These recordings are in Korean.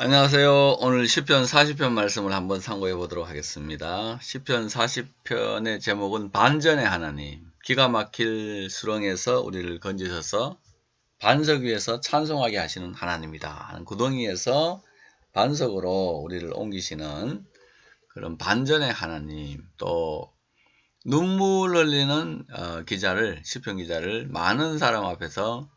안녕하세요. 오늘 시편 40편 말씀을 한번 상고해 보도록 하겠습니다. 시편 40편의 제목은 반전의 하나님. 기가 막힐 수렁에서 우리를 건지셔서 반석 위에서 찬송하게 하시는 하나님이다. 구덩이에서 반석으로 우리를 옮기시는 그런 반전의 하나님. 또 눈물 흘리는 시편 기자를 많은 사람 앞에서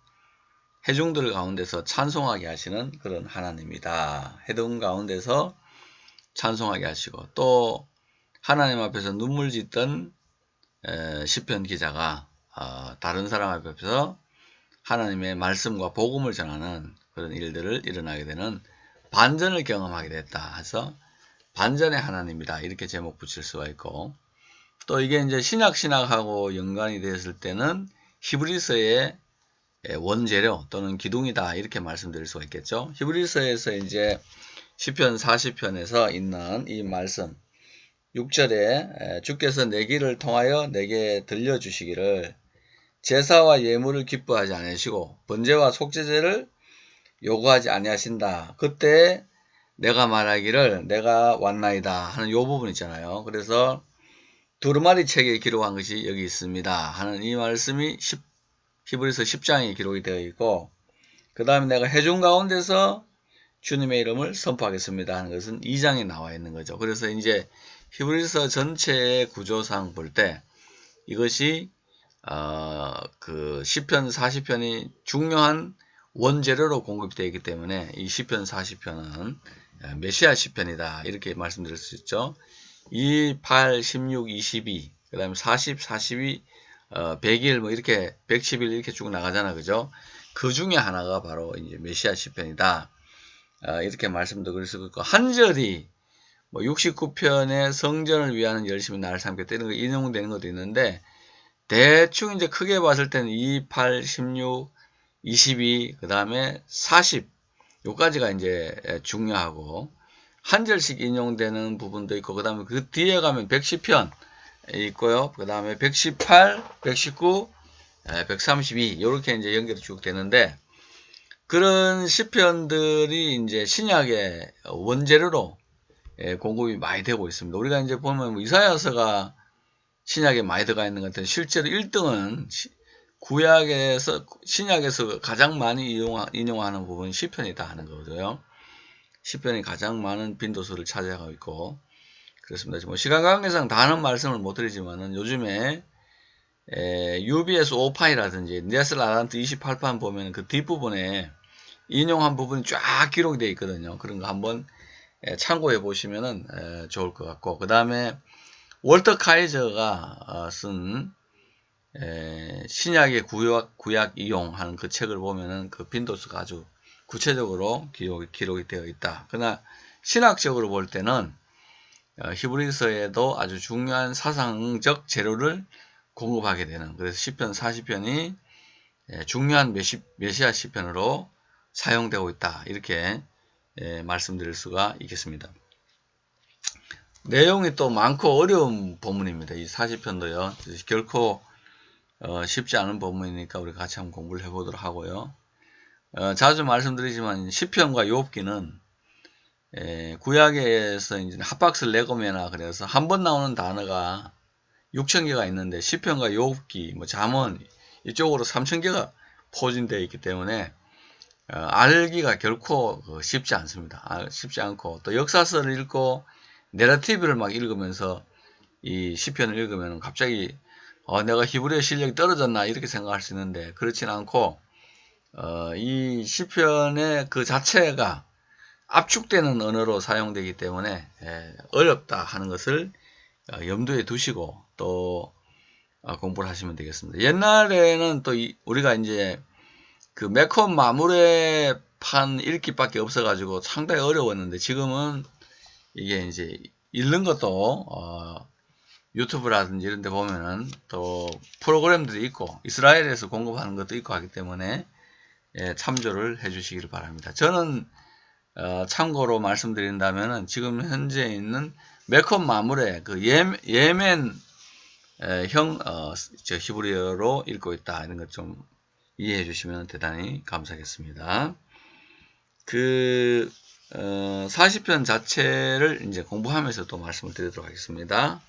회중들 가운데서 찬송하게 하시는 그런 하나님이다. 회중 가운데서 찬송하게 하시고 또 하나님 앞에서 눈물 짓던 시편 기자가 다른 사람 앞에서 하나님의 말씀과 복음을 전하는 그런 일들을 일어나게 되는 반전을 경험하게 됐다 해서 반전의 하나님이다 이렇게 제목 붙일 수가 있고, 또 이게 이제 신약하고 연관이 되었을 때는 히브리서의 원재료 또는 기둥이다 이렇게 말씀드릴 수가 있겠죠. 히브리서에서 이제 시편 40편에서 있는 이 말씀 6절에 주께서 내 길을 통하여 내게 들려주시기를 제사와 예물을 기뻐하지 아니하시고 번제와 속죄제를 요구하지 아니하신다. 그때 내가 말하기를 내가 왔나이다 하는 요 부분 있잖아요. 그래서 두루마리 책에 기록한 것이 여기 있습니다 하는 이 말씀이 히브리서 10장에 기록이 되어 있고, 그 다음에 내가 회중 가운데서 주님의 이름을 선포하겠습니다 하는 것은 2장에 나와 있는 거죠. 그래서 이제 히브리서 전체의 구조상 볼 때 이것이 그 시편 40편이 중요한 원재료로 공급되어 있기 때문에 이 시편 40편은 메시아 시편이다 이렇게 말씀드릴 수 있죠. 2, 8, 16, 22, 그 다음에 40, 42, 100일 뭐 이렇게 110일 이렇게 쭉 나가잖아, 그죠? 그 중에 하나가 바로 이제 메시아 시편이다. 이렇게 말씀드릴 수 있고, 한 절이 뭐 69편의 성전을 위하는 열심히 나를 삼겠다 이런 거 인용되는 것도 있는데, 대충 이제 크게 봤을 때는 2, 8, 16, 22, 그 다음에 40 요까지가 이제 중요하고, 한 절씩 인용되는 부분도 있고, 그 다음에 그 뒤에 가면 110편 있고요. 그 다음에 118, 119, 132 이렇게 이제 연결이 쭉 되는데, 그런 시편들이 이제 신약의 원재료로 공급이 많이 되고 있습니다. 우리가 이제 보면 이사야서가 신약에 많이 들어가 있는 것 같아요. 실제로 1등은 신약에서 가장 많이 인용하는 부분이 시편이다 하는 거고요. 시편이 가장 많은 빈도수를 차지하고 있고 그렇습니다. 뭐 시간 관계상 다 하는 말씀을 못 드리지만은 요즘에 UBS 5판이라든지 네슬 아란트 28판 보면 그 뒷부분에 인용한 부분이 쫙 기록이 되어 있거든요. 그런 거 한번 참고해 보시면은 좋을 것 같고, 그 다음에 월터 카이저가 쓴 신약의 구약 이용하는 그 책을 보면은 그 빈도수가 아주 구체적으로 기록이 되어 있다. 그러나 신학적으로 볼 때는 히브리서에도 아주 중요한 사상적 재료를 공급하게 되는, 그래서 시편 40편이 중요한 메시아 시편으로 사용되고 있다 이렇게 말씀드릴 수가 있겠습니다. 내용이 또 많고 어려운 본문입니다. 이 40편도요 결코 쉽지 않은 본문이니까 우리 같이 한번 공부를 해보도록 하고요. 자주 말씀드리지만 시편과 욥기는 구약에서 이제 핫박스 레고메나 그래서 한 번 나오는 단어가 6,000개가 있는데 시편과 욥기, 뭐 잠언 이쪽으로 3,000개가 포진되어 있기 때문에 알기가 결코 쉽지 않습니다. 쉽지 않고, 또 역사서를 읽고 내러티브를 막 읽으면서 이 시편을 읽으면 갑자기 내가 히브리어 실력이 떨어졌나 이렇게 생각할 수 있는데, 그렇진 않고 이 시편의 그 자체가 압축되는 언어로 사용되기 때문에 어렵다 하는 것을 염두에 두시고 또 공부를 하시면 되겠습니다. 옛날에는 또 우리가 이제 그 매콤 마무레 판 읽기밖에 없어가지고 상당히 어려웠는데, 지금은 이게 이제 읽는 것도 유튜브라든지 이런 데 보면은 또 프로그램들이 있고 이스라엘에서 공급하는 것도 있고 하기 때문에 참조를 해 주시기를 바랍니다. 저는 참고로 말씀드린다면은 지금 현재 있는 매콤 마무레 그 예멘 형 히브리어로 읽고 있다 이런 것 좀 이해해 주시면 대단히 감사하겠습니다. 그 40편 자체를 이제 공부하면서 또 말씀을 드리도록 하겠습니다.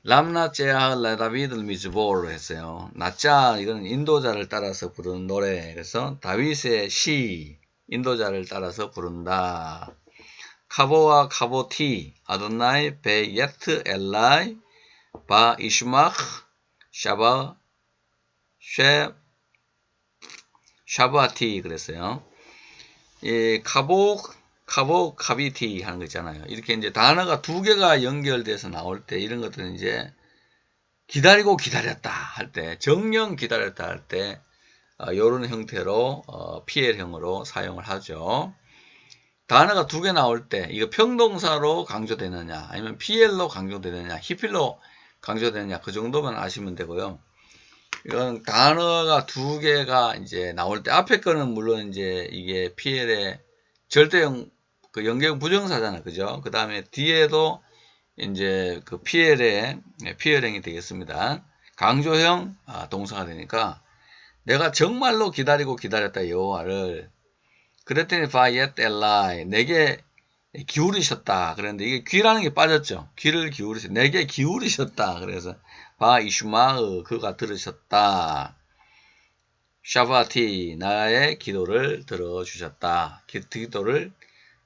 람나제아 라다비들 미즈보르로 했어요. 나짜 이건 인도자를 따라서 부르는 노래. 그래서 다윗의 시 인도자를 따라서 부른다. 카보와 카보티 아도나이 베 예트 엘라이 바 이슈마흐 샤바 쉐 샤바티 그랬어요. 이 카비티 하는 거 있잖아요. 이렇게 이제 단어가 두 개가 연결돼서 나올 때 이런 것들은 이제 기다리고 기다렸다 할 때, 정령 기다렸다 할 때, 요런 형태로, PL형으로 사용을 하죠. 단어가 두 개 나올 때, 이거 평동사로 강조되느냐, 아니면 PL로 강조되느냐, 히필로 강조되느냐, 그 정도만 아시면 되고요. 이건 단어가 두 개가 이제 나올 때, 앞에 거는 물론 이제 이게 PL의 절대형, 그 연계형 부정사잖아. 그죠? 그 다음에 뒤에도 이제 그 PL행이 되겠습니다. 강조형 동사가 되니까 내가 정말로 기다리고 기다렸다 여호와를 그랬더니 바이엣 엘라이 내게 기울이셨다. 그런데 이게 귀라는 게 빠졌죠. 귀를 기울이셨다. 내게 기울이셨다. 그래서 바 이슈마흐 그가 들으셨다. 샤바티 나의 기도를 들어주셨다. 기도를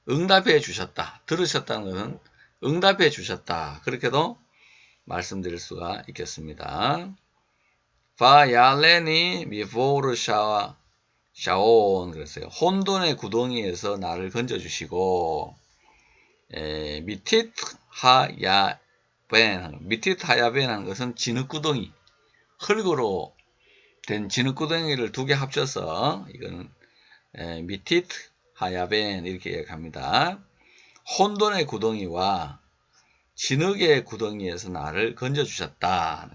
응답해 주셨다. 들으셨다는 것은 응답해 주셨다. 그렇게도 말씀드릴 수가 있겠습니다. 바야레니 미포르 샤온 그랬어요. 혼돈의 구덩이에서 나를 건져주시고 미티트 하야벤 미티트 하야벤 하는 것은 진흙구덩이 흙으로 된 진흙구덩이를 두 개 합쳐서 이거는 미티트 하야벤 이렇게 얘기합니다. 혼돈의 구덩이와 진흙의 구덩이에서 나를 건져주셨다.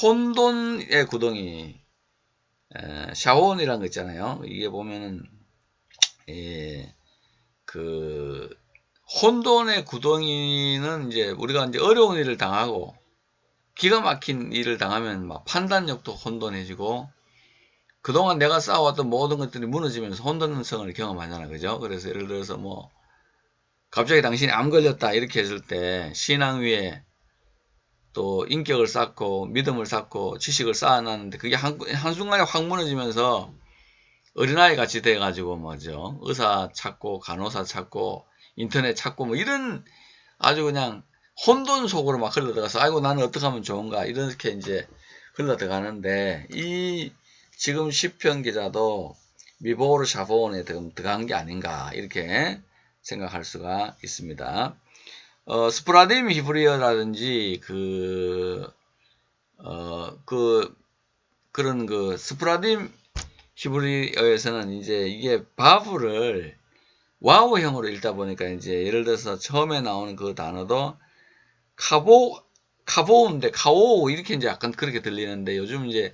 혼돈의 구덩이, 샤온이라는 거 있잖아요. 이게 보면은, 그, 혼돈의 구덩이는 이제 우리가 이제 어려운 일을 당하고, 기가 막힌 일을 당하면 막 판단력도 혼돈해지고, 그동안 내가 쌓아왔던 모든 것들이 무너지면서 혼돈성을 경험하잖아. 그죠? 그래서 예를 들어서 뭐, 갑자기 당신이 암 걸렸다 이렇게 했을 때 신앙 위에 또 인격을 쌓고 믿음을 쌓고 지식을 쌓아놨는데 그게 한순간에 확 무너지면서 어린아이 같이 돼가지고 뭐죠 의사 찾고 간호사 찾고 인터넷 찾고 뭐 이런 아주 그냥 혼돈 속으로 막 흘러들어가서 아이고 나는 어떻게 하면 좋은가 이렇게 이제 흘러들어가는데 이 지금 시편 기자도 미보르 샤본에 들어간 게 아닌가 이렇게 생각할 수가 있습니다. 스프라딤 히브리어라든지 그런 스프라딤 히브리어에서는 이제 이게 바브를 와우형으로 읽다 보니까 이제 예를 들어서 처음에 나오는 그 단어도 카보인데 카오 이렇게 이제 약간 그렇게 들리는데 요즘 이제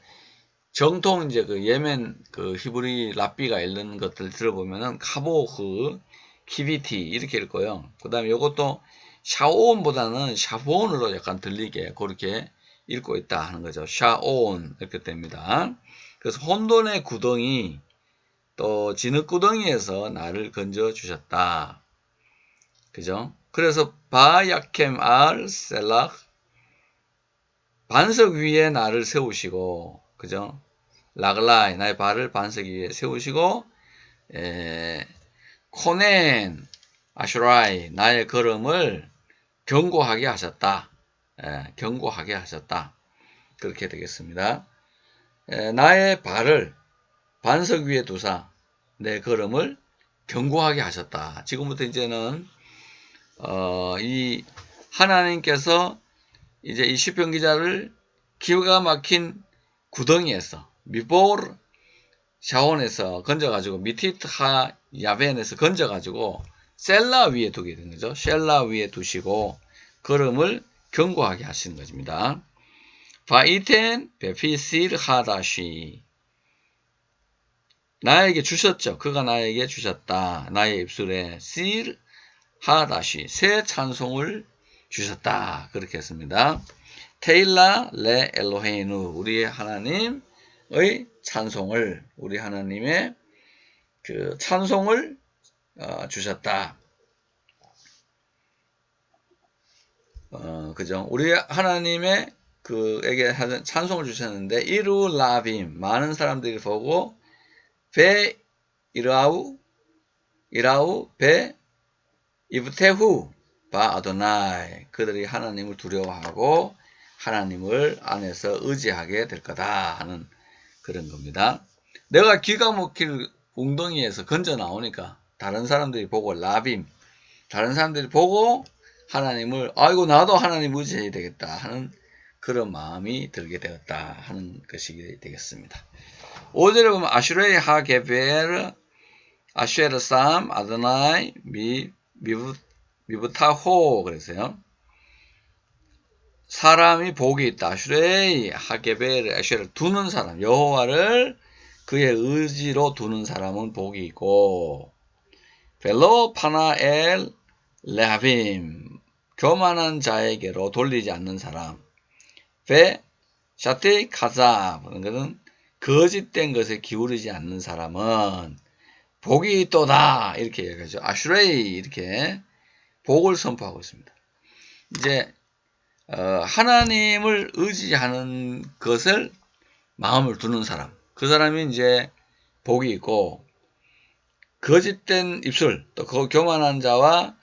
정통 이제 그 예멘 그 히브리 랍비가 읽는 것들 들어보면은 카보흐 키비티 이렇게 읽고요. 그 다음에 이것도 샤온보다는 샤본으로 약간 들리게 그렇게 읽고 있다 하는 거죠. 샤온 이렇게 됩니다. 그래서 혼돈의 구덩이 또 진흙구덩이에서 나를 건져 주셨다. 그죠? 그래서 바야켐 알 셀락 반석 위에 나를 세우시고 그죠? 라글라이 나의 발을 반석 위에 세우시고 코넨 아슈라이 나의 걸음을 견고하게 하셨다. 견고하게 하셨다. 그렇게 되겠습니다. 나의 발을 반석 위에 두사 내 걸음을 견고하게 하셨다. 지금부터 이제는 이 하나님께서 이제 이 시편 기자를 기가 막힌 구덩이에서 미보르 샤온에서 건져가지고 미티트 하 야벤에서 건져가지고 셀라 위에 두게 되는 거죠. 셀라 위에 두시고 걸음을 견고하게 하시는 것입니다. 바이텐 베피실 하다시 나에게 주셨죠. 그가 나에게 주셨다. 나의 입술에 실 하다시 새 찬송을 주셨다. 그렇게 했습니다. 테일라 레 엘로헤이누 우리의 하나님의 찬송을 우리 하나님의 그 찬송을 주셨다. 그죠? 우리 하나님의 그에게 찬송을 주셨는데 이루 라빔 많은 사람들이 보고 베 이라우 베 이브테후 바 아도나이 그들이 하나님을 두려워하고 하나님을 안에서 의지하게 될 거다 하는 그런 겁니다. 내가 기가 막힐 웅덩이에서 건져 나오니까 다른 사람들이 보고 라빔 다른 사람들이 보고 하나님을 아이고 나도 하나님 의지해야 되겠다 하는 그런 마음이 들게 되었다 하는 것이 되겠습니다. 5절에 보면 아슈레이 하게베르 아슈에르 쌈 아드나이 미부타호 그랬어요. 사람이 복이 있다. 아슈레이 하게베르 아슈에르 두는 사람 여호와를 그의 의지로 두는 사람은 복이 있고 벨로 파나엘 레하빔 교만한 자에게로 돌리지 않는 사람 베 샤테이 카자 그런 것은 거짓된 것에 기울이지 않는 사람은 복이 있도다 이렇게 얘기하죠. 아슈레이 이렇게 복을 선포하고 있습니다. 이제 하나님을 의지하는 것을 마음을 두는 사람 그 사람이 이제 복이 있고 거짓된 입술 또 교만한 자와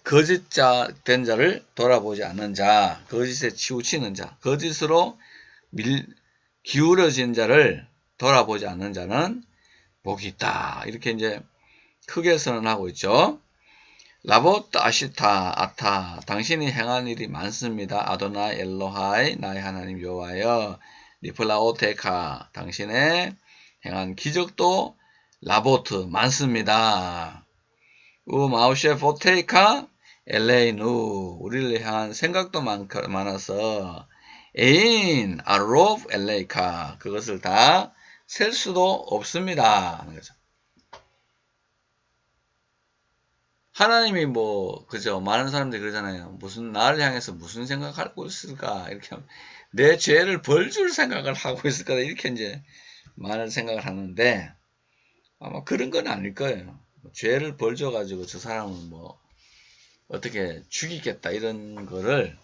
거짓된 자를 돌아보지 않는 자 거짓에 치우치는 자 거짓으로 기울어진 자를 돌아보지 않는 자는 복이 있다. 이렇게 이제 크게 선언하고 있죠. 라봇 아시타 아타 당신이 행한 일이 많습니다. 아도나 엘로하이 나의 하나님 여호와여 리플라오테카 당신의 행한 기적도 라보트 많습니다. 마우셰 포테이카 엘레이누 우리를 향한 생각도 많아서 에인 아로프 엘레이카 그것을 다 셀 수도 없습니다 하는 거죠. 하나님이 그죠? 많은 사람들이 그러잖아요. 나를 향해서 무슨 생각하고 있을까? 이렇게 하면 내 죄를 벌줄 생각을 하고 있을까? 이렇게 이제 많은 생각을 하는데 아마 그런 건 아닐 거예요. 죄를 벌줘가지고 저 사람은 어떻게 죽이겠다 이런 거를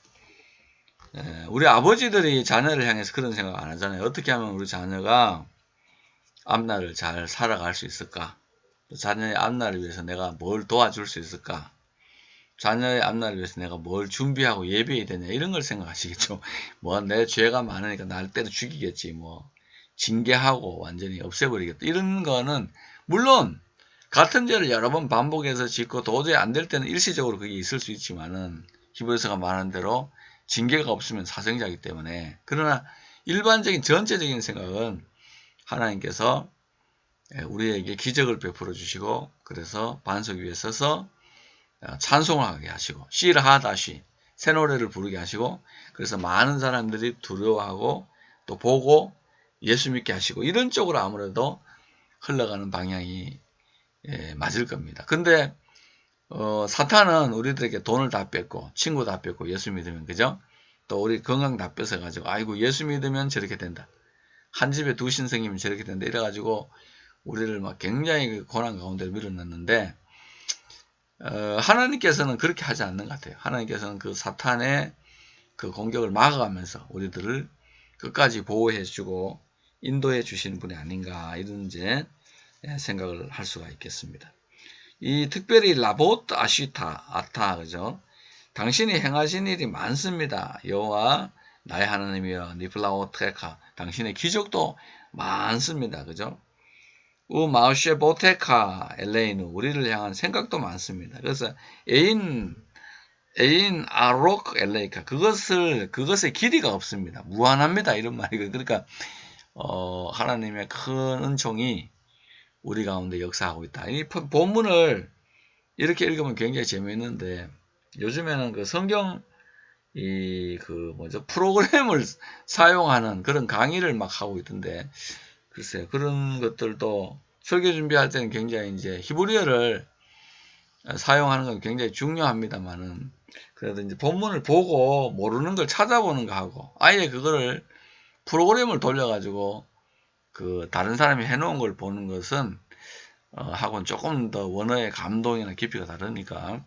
우리 아버지들이 자녀를 향해서 그런 생각 안 하잖아요. 어떻게 하면 우리 자녀가 앞날을 잘 살아갈 수 있을까? 자녀의 앞날을 위해서 내가 뭘 도와줄 수 있을까? 자녀의 앞날을 위해서 내가 뭘 준비하고 예비해야 되냐 이런 걸 생각하시겠죠. 내 죄가 많으니까 날 때려 죽이겠지 징계하고 완전히 없애버리겠다 이런 거는 물론 같은 죄를 여러 번 반복해서 짓고 도저히 안 될 때는 일시적으로 그게 있을 수 있지만은 히브리서가 말한 대로 징계가 없으면 사생자이기 때문에 그러나 일반적인 전체적인 생각은 하나님께서 우리에게 기적을 베풀어 주시고 그래서 반석 위에 서서 찬송을 하게 하시고 시르하다시 새 노래를 부르게 하시고 그래서 많은 사람들이 두려워하고 또 보고 예수 믿게 하시고 이런 쪽으로 아무래도 흘러가는 방향이 맞을 겁니다. 근데 사탄은 우리들에게 돈을 다 뺏고 친구 다 뺏고 예수 믿으면 그죠? 또 우리 건강 다 뺏어가지고 아이고 예수 믿으면 저렇게 된다. 한 집에 두 신성이면 저렇게 된다. 이래가지고 우리를 막 굉장히 고난 가운데 밀어넣는데 하나님께서는 그렇게 하지 않는 것 같아요. 하나님께서는 그 사탄의 그 공격을 막아가면서 우리들을 끝까지 보호해주고 인도해 주시는 분이 아닌가 이런 이제 생각을 할 수가 있겠습니다. 이 특별히 라봇 아시타 아타 그죠? 당신이 행하신 일이 많습니다. 여호와 나의 하나님이여 니플라오테카 당신의 기적도 많습니다. 그죠? 마우셰 보테카 엘레이누 우리를 향한 생각도 많습니다. 그래서 에인 아록 엘레이카 그것의 길이가 없습니다. 무한합니다. 이런 말이거든요. 그러니까 하나님의 큰 은총이 우리 가운데 역사하고 있다. 이 본문을 이렇게 읽으면 굉장히 재미있는데 요즘에는 그 성경 프로그램을 사용하는 그런 강의를 막 하고 있던데 글쎄요. 그런 것들도 설교 준비할 때는 굉장히 이제 히브리어를 사용하는 건 굉장히 중요합니다만은 그래도 이제 본문을 보고 모르는 걸 찾아보는 거 하고 아예 그거를 프로그램을 돌려가지고 그 다른 사람이 해놓은 걸 보는 것은 하고는 조금 더 원어의 감동이나 깊이가 다르니까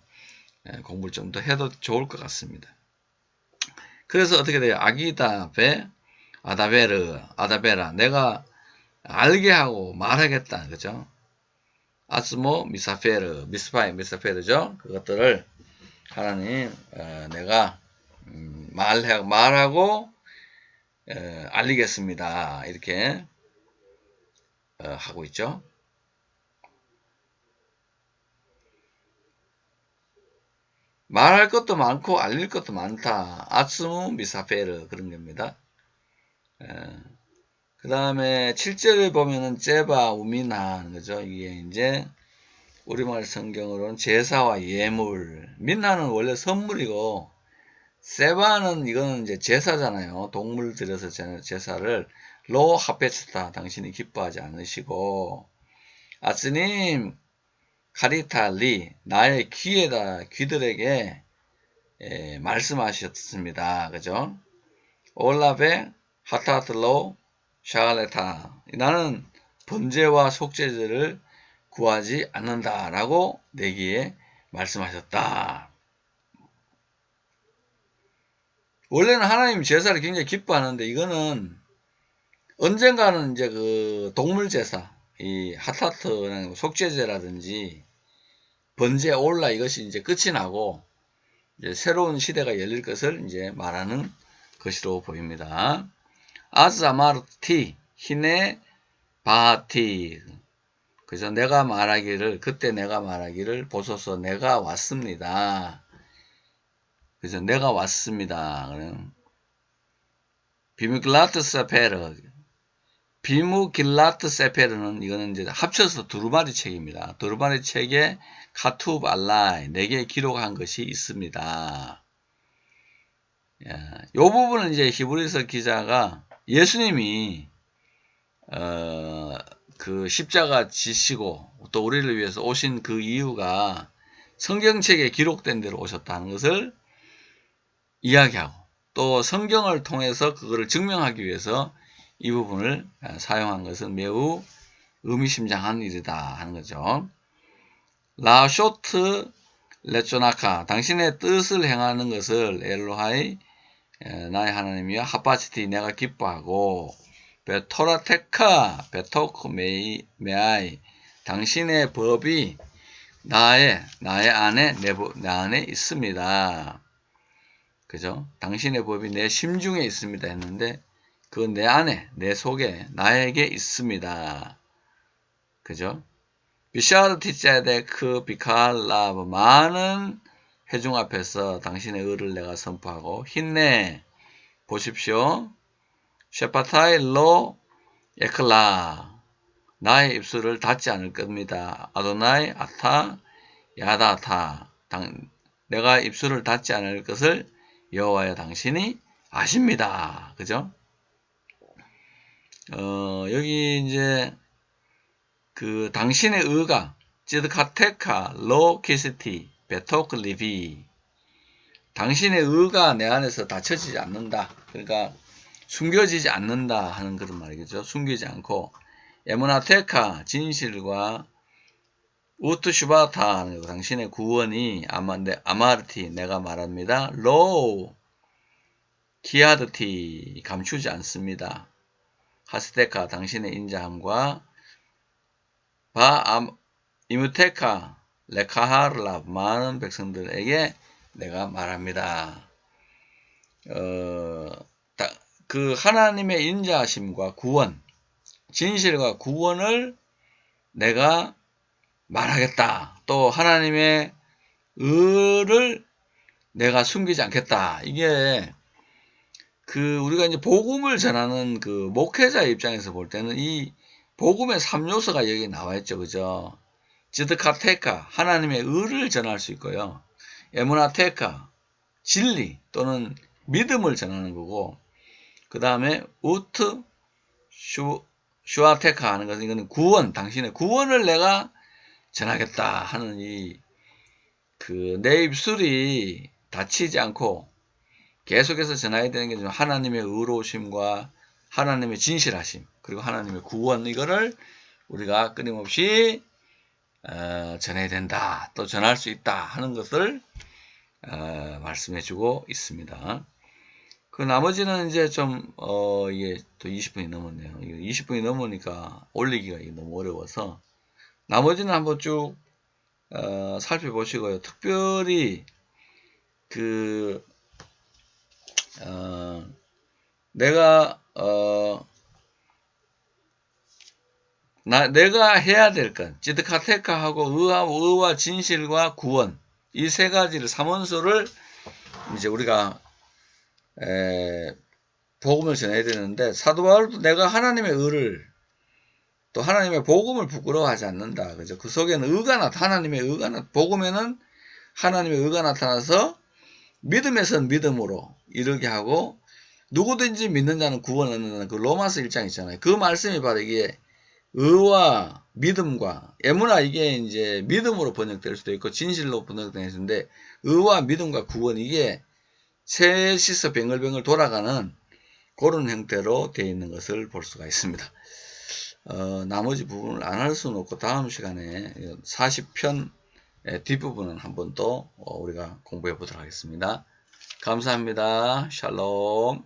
공부를 좀 더 해도 좋을 것 같습니다. 그래서 어떻게 돼요? 아기다 베 아다베르 아다베라 내가 알게 하고 말하겠다. 그죠? 아스모 미사페르 미사페르죠? 그것들을 하나님 내가 말하고 알리겠습니다. 이렇게 하고 있죠. 말할 것도 많고 알릴 것도 많다. 아스무 미사페르 그런 겁니다. 그 다음에 7절을 보면은 제바 우미나 하는 거죠. 이게 이제 우리말 성경으로는 제사와 예물. 민나는 원래 선물이고 세바는 이거는 이제 제사잖아요. 동물 들여서 제사를 로 하페츠타 당신이 기뻐하지 않으시고 아스님 카리탈리 나의 귀들에게 말씀하셨습니다. 그죠? 올라베 하타틀로 샤갈레타 나는 번제와 속죄제를 구하지 않는다라고 내기에 말씀하셨다. 원래는 하나님 제사를 굉장히 기뻐하는데 이거는 언젠가는 이제 그 동물 제사, 이 하타트 속죄제라든지 번제 올라 이것이 이제 끝이 나고 이제 새로운 시대가 열릴 것을 이제 말하는 것으로 보입니다. 아즈아마르티 히네 바티 그래서 내가 말하기를 그때 내가 말하기를 보소서 내가 왔습니다. 그래서 내가 왔습니다. 비무길라트 세페르 비무길라트 세페르는 이거는 이제 합쳐서 두루마리 책입니다. 두루마리 책에 카투브 알라이 내게 기록한 것이 있습니다. 이 부분은 이제 히브리서 기자가 예수님이 그 십자가 지시고 또 우리를 위해서 오신 그 이유가 성경책에 기록된 대로 오셨다는 것을 이야기하고 또 성경을 통해서 그거를 증명하기 위해서 이 부분을 사용한 것은 매우 의미심장한 일이다 하는 거죠. 라쇼트 레조나카 당신의 뜻을 행하는 것을 엘로하이 나의 하나님이여 하파치티 내가 기뻐하고 베토라테카 베토크 메아이 당신의 법이 나의 안에 내 안에 있습니다. 그죠? 당신의 법이 내 심중에 있습니다 했는데 그 내 안에 내 속에 나에게 있습니다. 그죠? 비샤르티 제데크 비칼라브 많은 회중 앞에서 당신의 의를 내가 선포하고 힘내 보십시오. 셰파타이 로 에클라 나의 입술을 닫지 않을 겁니다. 아도나이 아타 야다타 내가 입술을 닫지 않을 것을 여호와여 당신이 아십니다. 그죠? 여기 이제 그 당신의 의가 찌드카테카 로키스티 베토클리비 당신의 의가 내 안에서 닫혀지지 않는다. 그러니까 숨겨지지 않는다 하는 그런 말이겠죠. 숨기지 않고 에모나테카 진실과 우트슈바타 당신의 구원이 아마르티 내가 말합니다. 로우 키아드티 감추지 않습니다. 하스테카 당신의 인자함과 이무테카 레카하르라 많은 백성들에게 내가 말합니다. 그 하나님의 인자하심과 구원, 진실과 구원을 내가 말하겠다. 또 하나님의 의를 내가 숨기지 않겠다. 이게 그 우리가 이제 복음을 전하는 그 목회자 입장에서 볼 때는 이 복음의 3요소가 여기 나와 있죠. 그죠? 지드카테카 하나님의 의를 전할 수 있고요. 에무나테카 진리 또는 믿음을 전하는 거고 그 다음에 우트 슈아테카 하는 것은 이거는 구원 당신의 구원을 내가 전하겠다 하는 이 그 내 입술이 닫히지 않고 계속해서 전해야 되는 게 하나님의 의로우심과 하나님의 진실하심 그리고 하나님의 구원 이거를 우리가 끊임없이 전해야 된다, 또 전할 수 있다 하는 것을 말씀해 주고 있습니다. 그 나머지는 이제 좀 이게 또 20분이 넘었네요. 20분이 넘으니까 올리기가 너무 어려워서 나머지는 한번 쭉 살펴보시고요. 특별히 그 내가 내가 해야 될 것, 지드카테카하고 의와 진실과 구원, 이 세 가지를, 삼원소를 이제 우리가 복음을 전해야 되는데, 사도 바울도 내가 하나님의 의를, 또 하나님의 복음을 부끄러워하지 않는다. 그죠? 그 속에는 하나님의 의가 복음에는 하나님의 의가 나타나서 믿음에선 믿음으로 이르게 하고, 누구든지 믿는 자는 구원 얻는다는 그 로마서 1장 있잖아요. 그 말씀이 바로 이게 의와 믿음과, 에무나, 이게 이제 믿음으로 번역될 수도 있고 진실로 번역될 수도 있는데, 의와 믿음과 구원, 이게 셋이서 뱅글뱅글 돌아가는 그런 형태로 되어 있는 것을 볼 수가 있습니다. 나머지 부분을 안 할 수는 없고 다음 시간에 40편 뒷부분은 한번 또 우리가 공부해 보도록 하겠습니다. 감사합니다. 샬롬.